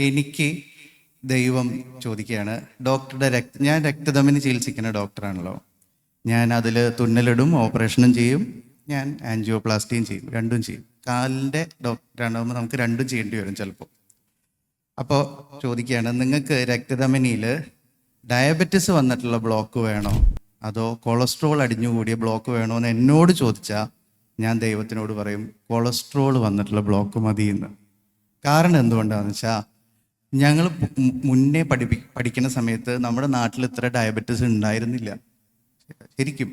എനിക്ക് ദൈവം ചോദിക്കുകയാണ്, ഡോക്ടറുടെ ഞാൻ രക്തധമനി ചികിത്സിക്കുന്ന ഡോക്ടറാണല്ലോ, ഞാൻ അതിൽ തുന്നലിടും, ഓപ്പറേഷനും ചെയ്യും, ഞാൻ ആൻജിയോപ്ലാസ്റ്റിയും ചെയ്യും, രണ്ടും ചെയ്യും. കാലിൻ്റെ ഡോക്ടറാണാകുമ്പോൾ നമുക്ക് രണ്ടും ചെയ്യേണ്ടി വരും ചിലപ്പോൾ. അപ്പോൾ ചോദിക്കുകയാണ്, നിങ്ങൾക്ക് രക്തധമനിയിൽ ഡയബറ്റിസ് വന്നിട്ടുള്ള ബ്ലോക്ക് വേണോ അതോ കൊളസ്ട്രോൾ അടിഞ്ഞുകൂടിയ ബ്ലോക്ക് വേണോ എന്ന് എന്നോട് ചോദിച്ചാൽ ഞാൻ ദൈവത്തിനോട് പറയും കൊളസ്ട്രോൾ വന്നിട്ടുള്ള ബ്ലോക്ക് മതിയെന്ന്. കാരണം എന്തുകൊണ്ടാണെന്ന് വെച്ചാൽ ഞങ്ങൾ മുന്നേ പഠിക്കുന്ന സമയത്ത് നമ്മുടെ നാട്ടിൽ ഇത്ര ഡയബറ്റിസ് ഉണ്ടായിരുന്നില്ല. ശരിക്കും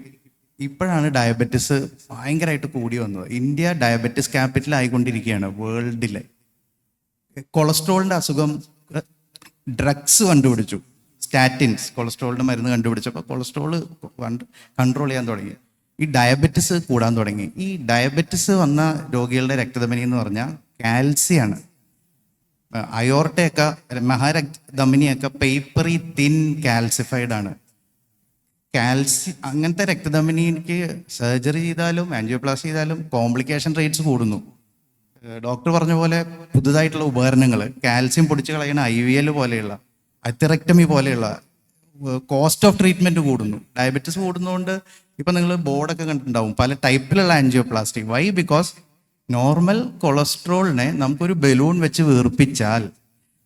ഇപ്പോഴാണ് ഡയബറ്റിസ് ഭയങ്കരമായിട്ട് കൂടി വന്നത്. ഇന്ത്യ ഡയബറ്റിസ് ക്യാപിറ്റൽ ആയിക്കൊണ്ടിരിക്കുകയാണ് വേൾഡിലെ. കൊളസ്ട്രോളിൻ്റെ അസുഖം ഡ്രഗ്സ് കണ്ടുപിടിച്ചു, സ്റ്റാറ്റിൻസ്, കൊളസ്ട്രോളിൻ്റെ മരുന്ന് കണ്ടുപിടിച്ചപ്പോൾ കൊളസ്ട്രോൾ കൺട്രോൾ ചെയ്യാൻ തുടങ്ങി. ഈ ഡയബറ്റിസ് കൂടാൻ തുടങ്ങി. ഈ ഡയബറ്റിസ് വന്ന രോഗികളുടെ രക്തധമനി എന്ന് പറഞ്ഞാൽ കാൽസ്യാണ്. അയോർട്ടയൊക്കെ മഹാരക്തധമനിയൊക്കെ പേപ്പറി തിൻ കാൽസിഫൈഡ് ആണ്. അങ്ങനത്തെ രക്തധമനിക്ക് സർജറി ചെയ്താലും ആൻജിയോപ്ലാസ്റ്റി ചെയ്താലും കോംപ്ലിക്കേഷൻ റേറ്റ്സ് കൂടുന്നു. ഡോക്ടർ പറഞ്ഞ പോലെ പുതുതായിട്ടുള്ള ഉപകരണങ്ങൾ, കാൽസ്യം പൊടിച്ച് കളയുന്ന IVL പോലെയുള്ള, അത്തിറക്ടമി പോലെയുള്ള കോസ്റ്റ് ഓഫ് ട്രീറ്റ്മെൻറ്റ് കൂടുന്നു. ഡയബറ്റിസ് കൂടുന്നതുകൊണ്ട് ഇപ്പം നിങ്ങൾ ബോർഡൊക്കെ കണ്ടിട്ടുണ്ടാവും പല ടൈപ്പിലുള്ള ആൻജിയോപ്ലാസ്റ്റി. വൈ? ബിക്കോസ് നോർമൽ കൊളസ്ട്രോളിനെ നമുക്കൊരു ബലൂൺ വെച്ച് വീർപ്പിച്ചാൽ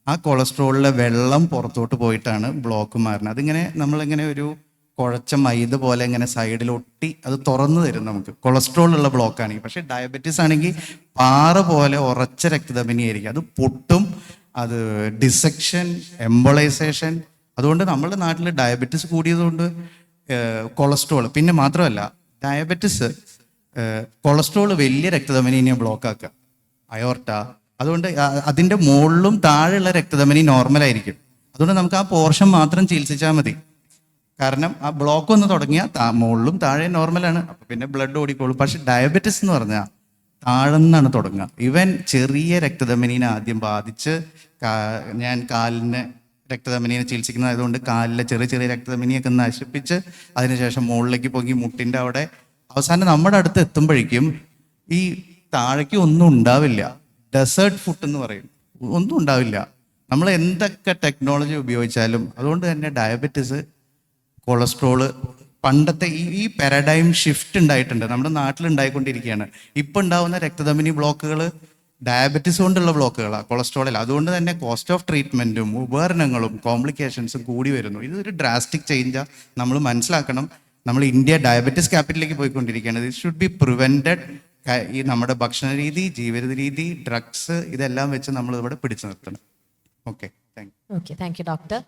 ആ കൊളസ്ട്രോളിലെ വെള്ളം പുറത്തോട്ട് പോയിട്ടാണ് ബ്ലോക്ക് മാറുന്നത്. അതിങ്ങനെ നമ്മളിങ്ങനെ ഒരു കുഴച്ച മൈദ പോലെ ഇങ്ങനെ സൈഡിൽ ഒട്ടി അത് തുറന്നു തരും നമുക്ക്, കൊളസ്ട്രോൾ ഉള്ള ബ്ലോക്ക് ആണെങ്കിൽ. പക്ഷേ ഡയബറ്റീസ് ആണെങ്കിൽ പാറ പോലെ ഉറച്ച രക്തധമനി ആയിരിക്കും, അത് പൊട്ടും, അത് ഡിസെക്ഷൻ, എംബോളൈസേഷൻ. അതുകൊണ്ട് നമ്മുടെ നാട്ടിൽ ഡയബറ്റിസ് കൂടിയതുകൊണ്ട് കൊളസ്ട്രോൾ, പിന്നെ മാത്രമല്ല ഡയബറ്റിസ് കൊളസ്ട്രോൾ വലിയ രക്തധമനിനെ ബ്ലോക്ക് ആക്കുക, അയോർട്ട. അതുകൊണ്ട് അതിൻ്റെ മുകളിലും താഴെയുള്ള രക്തധമനി നോർമലായിരിക്കും. അതുകൊണ്ട് നമുക്ക് ആ പോർഷൻ മാത്രം ചികിത്സിച്ചാൽ മതി. കാരണം ആ ബ്ലോക്ക് ഒന്ന് തുടങ്ങിയാൽ മുകളിലും താഴെ നോർമലാണ്, അപ്പം പിന്നെ ബ്ലഡ് ഓടിക്കോളും. പക്ഷെ ഡയബറ്റിസ് എന്ന് പറഞ്ഞാൽ താഴെന്നാണ് തുടങ്ങുക. ഇവൻ ചെറിയ രക്തധമനിനെ ആദ്യം ബാധിച്ച്, ഞാൻ കാലിന് രക്തധമനിനെ ചികിത്സിക്കുന്നതായതുകൊണ്ട് കാലിലെ ചെറിയ ചെറിയ രക്തധമനിയൊക്കെ നശിപ്പിച്ച് അതിനുശേഷം മുകളിലേക്ക് പോയി മുട്ടിൻ്റെ അവിടെ അവസാനം നമ്മുടെ അടുത്ത് എത്തുമ്പോഴേക്കും ഈ താഴേക്ക് ഒന്നും ഉണ്ടാവില്ല. ഡെസേർട്ട് ഫുഡ് എന്ന് പറയും, ഒന്നും ഉണ്ടാവില്ല നമ്മൾ എന്തൊക്കെ ടെക്നോളജി ഉപയോഗിച്ചാലും. അതുകൊണ്ട് തന്നെ ഡയബറ്റിസ്, കൊളസ്ട്രോള്, പണ്ടത്തെ ഈ പാരഡൈം ഷിഫ്റ്റ് ഉണ്ടായിട്ടുണ്ട്, നമ്മുടെ നാട്ടിൽ ഉണ്ടായിക്കൊണ്ടിരിക്കുകയാണ്. ഇപ്പം ഉണ്ടാവുന്ന രക്തധമനി ബ്ലോക്കുകൾ ഡയബറ്റിസ് കൊണ്ടുള്ള ബ്ലോക്കുകളാണ്, കൊളസ്ട്രോളിൽ. അതുകൊണ്ട് തന്നെ കോസ്റ്റ് ഓഫ് ട്രീറ്റ്മെൻറ്റും ഉപകരണങ്ങളും കോംപ്ലിക്കേഷൻസും കൂടി വരുന്നു. ഇതൊരു ഡ്രാസ്റ്റിക് ചേഞ്ചാണ്, നമ്മൾ മനസ്സിലാക്കണം. നമ്മൾ ഇന്ത്യ ഡയബറ്റിസ് ക്യാപിറ്റലിലേക്ക് പോയിക്കൊണ്ടിരിക്കുകയാണ്. ഇത് ഷുഡ് ബി പ്രിവെൻറ്റഡ്. ഈ നമ്മുടെ ഭക്ഷണ രീതി, ജീവിത രീതി, ഡ്രഗ്സ്, ഇതെല്ലാം വെച്ച് നമ്മൾ ഇവിടെ പിടിച്ചു നിർത്തണം. Okay, thank you. Okay, thank you doctor.